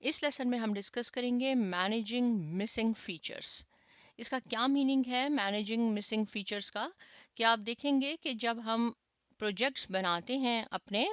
इस लेसन में हम डिस्कस करेंगे मैनेजिंग मिसिंग फीचर्स। इसका क्या मीनिंग है मैनेजिंग मिसिंग फीचर्स का, कि आप देखेंगे कि जब हम प्रोजेक्ट्स बनाते हैं अपने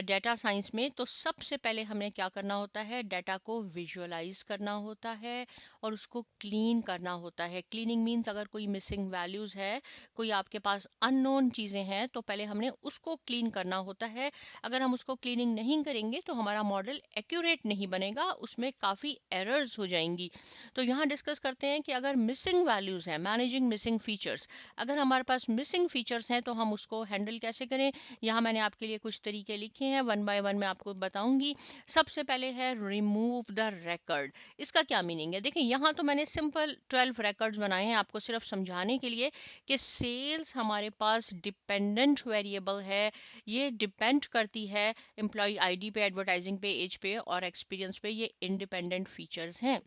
डेटा साइंस में, तो सबसे पहले हमें क्या करना होता है, डाटा को विजुअलाइज करना होता है और उसको क्लीन करना होता है। क्लीनिंग मीन्स अगर कोई मिसिंग वैल्यूज है, कोई आपके पास अननोन चीज़ें हैं, तो पहले हमने उसको क्लीन करना होता है। अगर हम उसको क्लीनिंग नहीं करेंगे तो हमारा मॉडल एक्यूरेट नहीं बनेगा, उसमें काफ़ी एरर्स हो जाएंगी। तो यहाँ डिस्कस करते हैं कि अगर मिसिंग वैल्यूज हैं, मैनेजिंग मिसिंग फीचर्स, अगर हमारे पास मिसिंग फीचर्स हैं तो हम उसको हैंडल कैसे करें। यहाँ मैंने आपके लिए कुछ तरीके लिखे हैं, वन बाय वन मैं आपको बताऊंगी। सबसे पहले है रिमूव द रिकॉर्ड। इसका क्या मीनिंग है, देखिए यहाँ तो मैंने सिंपल 12 रिकॉर्ड्स बनाए हैं आपको सिर्फ समझाने के लिए कि सेल्स हमारे पास डिपेंडेंट वेरिएबल है, ये डिपेंड करती है एम्प्लॉय आईडी पे, एडवर्टाइजिंग पे, एज पे और एक्सपीरियंस पे, ये इंडिपेंडेंट फीचर्स हैं,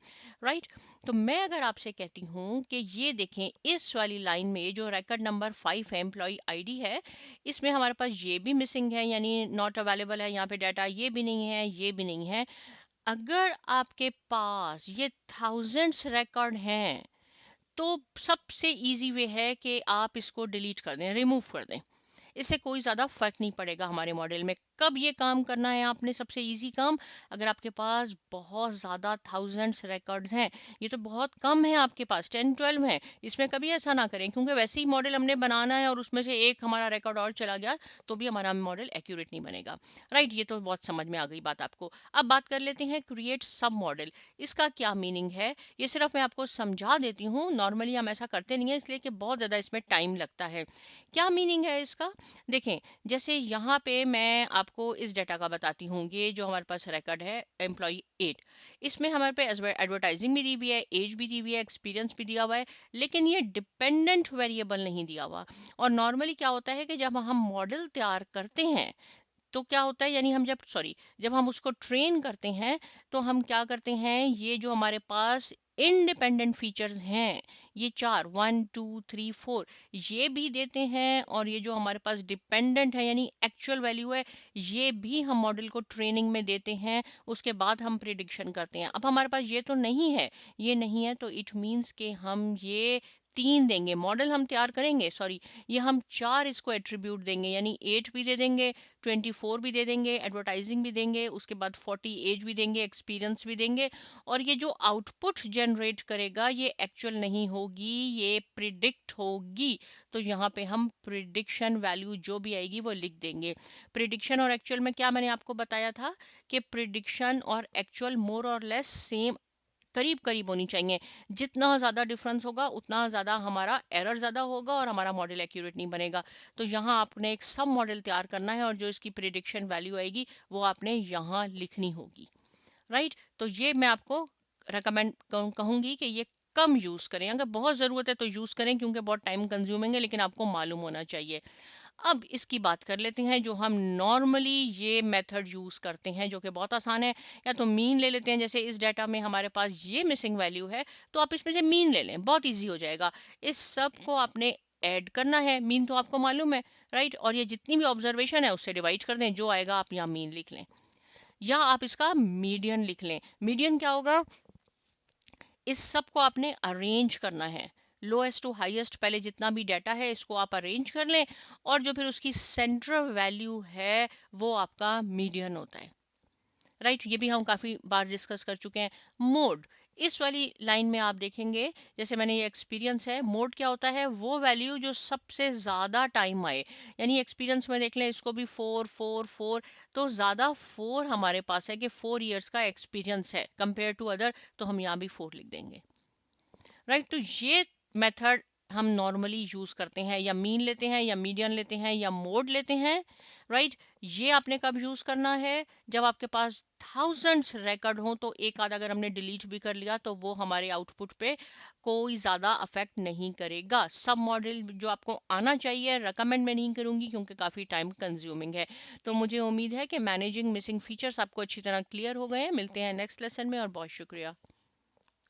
राइट। तो मैं अगर आपसे कहती हूँ कि ये देखें इस वाली लाइन में जो रिकॉर्ड नंबर 5 है, एम्प्लॉय आईडी है, इसमें हमारे पास ये भी मिसिंग है, यानी नॉट अवेलेबल है यहाँ पे डाटा, ये भी नहीं है, ये भी नहीं है। अगर आपके पास ये थाउजेंड्स रिकॉर्ड हैं, तो सबसे इजी वे है कि आप इसको डिलीट कर दें, रिमूव कर दें। इससे कोई ज़्यादा फर्क नहीं पड़ेगा हमारे मॉडल में। कब ये काम करना है आपने, सबसे इजी काम, अगर आपके पास बहुत ज़्यादा थाउजेंड्स रिकॉर्ड्स हैं, ये तो बहुत कम है आपके पास, 10-12 है, इसमें कभी ऐसा ना करें, क्योंकि वैसे ही मॉडल हमने बनाना है और उसमें से एक हमारा रिकॉर्ड और चला गया तो भी हमारा मॉडल एक्यूरेट नहीं बनेगा, राइट। ये तो बहुत समझ में आ गई बात आपको। अब बात कर लेते हैं क्रिएट सब मॉडल। इसका क्या मीनिंग है, ये सिर्फ मैं आपको समझा देती हूँ, नॉर्मली हम ऐसा करते नहीं है इसलिए कि बहुत ज़्यादा इसमें टाइम लगता है। क्या मीनिंग है इसका, देखें, जैसे यहाँ पे मैं आपको इस डाटा का बताती हूँ, ये जो हमारे पास रिकॉर्ड है एम्प्लॉय 8, इसमें हमारे पे एडवर्टाइजिंग भी दी हुई है, एज भी दी हुई है, एक्सपीरियंस भी दिया हुआ है, लेकिन ये डिपेंडेंट वेरिएबल नहीं दिया हुआ। और नॉर्मली क्या होता है कि जब हम मॉडल तैयार करते हैं तो क्या होता है, यानी हम जब हम उसको ट्रेन करते हैं, तो हम क्या करते हैं, ये जो हमारे पास इंडिपेंडेंट फीचर्स हैं, ये 4, 1 2 3 4, ये भी देते हैं, और ये जो हमारे पास डिपेंडेंट है यानी एक्चुअल वैल्यू है, ये भी हम मॉडल को ट्रेनिंग में देते हैं। उसके बाद हम प्रिडिक्शन करते हैं। अब हमारे पास ये तो नहीं है, ये नहीं है, तो इट मीन्स कि हम ये 3 देंगे, मॉडल हम तैयार करेंगे, सॉरी, ये हम 4 इसको एट्रीब्यूट देंगे, यानी 8 भी दे देंगे, 24 भी दे देंगे, एडवर्टाइजिंग भी देंगे, उसके बाद 40 एज भी देंगे, एक्सपीरियंस भी देंगे। और ये जो आउटपुट जनरेट करेगा ये एक्चुअल नहीं होगी, ये प्रिडिक्ट होगी। तो यहाँ पे हम प्रिडिक्शन वैल्यू जो भी आएगी वो लिख देंगे। प्रिडिक्शन और एक्चुअल में क्या मैंने आपको बताया था कि प्रिडिक्शन और एक्चुअल मोर और लेस सेम, करीब करीब होनी चाहिए। जितना ज़्यादा डिफरेंस होगा उतना ज़्यादा हमारा एरर ज़्यादा होगा और हमारा मॉडल एक्यूरेट नहीं बनेगा। तो यहाँ आपने एक सब मॉडल तैयार करना है और जो इसकी प्रिडिक्शन वैल्यू आएगी वो आपने यहाँ लिखनी होगी, राइट। तो ये मैं आपको रेकमेंड कहूँगी कि ये कम यूज़ करें, अगर बहुत ज़रूरत है तो यूज़ करें, क्योंकि बहुत टाइम कंज्यूमिंग है, लेकिन आपको मालूम होना चाहिए। अब इसकी बात कर लेते हैं जो हम नॉर्मली ये मेथड यूज़ करते हैं, जो कि बहुत आसान है। या तो मीन ले लेते हैं, जैसे इस डाटा में हमारे पास ये मिसिंग वैल्यू है, तो आप इसमें से मीन ले लें, बहुत इजी हो जाएगा। इस सब को आपने ऐड करना है, मीन तो आपको मालूम है, राइट। और ये जितनी भी ऑब्जर्वेशन है उससे डिवाइड कर दें, जो आएगा आप यहाँ मीन लिख लें, या आप इसका मीडियन लिख लें। मीडियन क्या होगा, इस सब को आपने अरेंज करना है, लोएस्ट टू हाईएस्ट, पहले जितना भी डाटा है इसको आप अरेंज कर लें, और जो फिर उसकी सेंट्रल वैल्यू है वो आपका मीडियन होता है, राइट। ये भी हम काफ़ी बार डिस्कस कर चुके हैं। मोड, इस वाली लाइन में आप देखेंगे, जैसे मैंने ये एक्सपीरियंस है, मोड क्या होता है, वो वैल्यू जो सबसे ज़्यादा टाइम आए, यानी एक्सपीरियंस में देख लें, इसको भी 4 4 4, तो ज़्यादा 4 हमारे पास है कि 4 ईयर्स का एक्सपीरियंस है कंपेयर टू अदर, तो हम यहाँ भी 4 लिख देंगे, राइट। तो ये मेथड हम नॉर्मली यूज करते हैं, या मीन लेते हैं, या मीडियन लेते हैं, या मोड लेते हैं, राइट। ये आपने कब यूज करना है, जब आपके पास थाउजेंड्स रिकॉर्ड हो, तो एक आध अगर हमने डिलीट भी कर लिया तो वो हमारे आउटपुट पे कोई ज्यादा अफेक्ट नहीं करेगा। सब मॉडल जो आपको आना चाहिए, रिकमेंड मैं नहीं करूंगी क्योंकि काफी टाइम कंज्यूमिंग है। तो मुझे उम्मीद है कि मैनेजिंग मिसिंग फीचर्स आपको अच्छी तरह क्लियर हो गए हैं। मिलते हैं नेक्स्ट लेसन में, और बहुत शुक्रिया।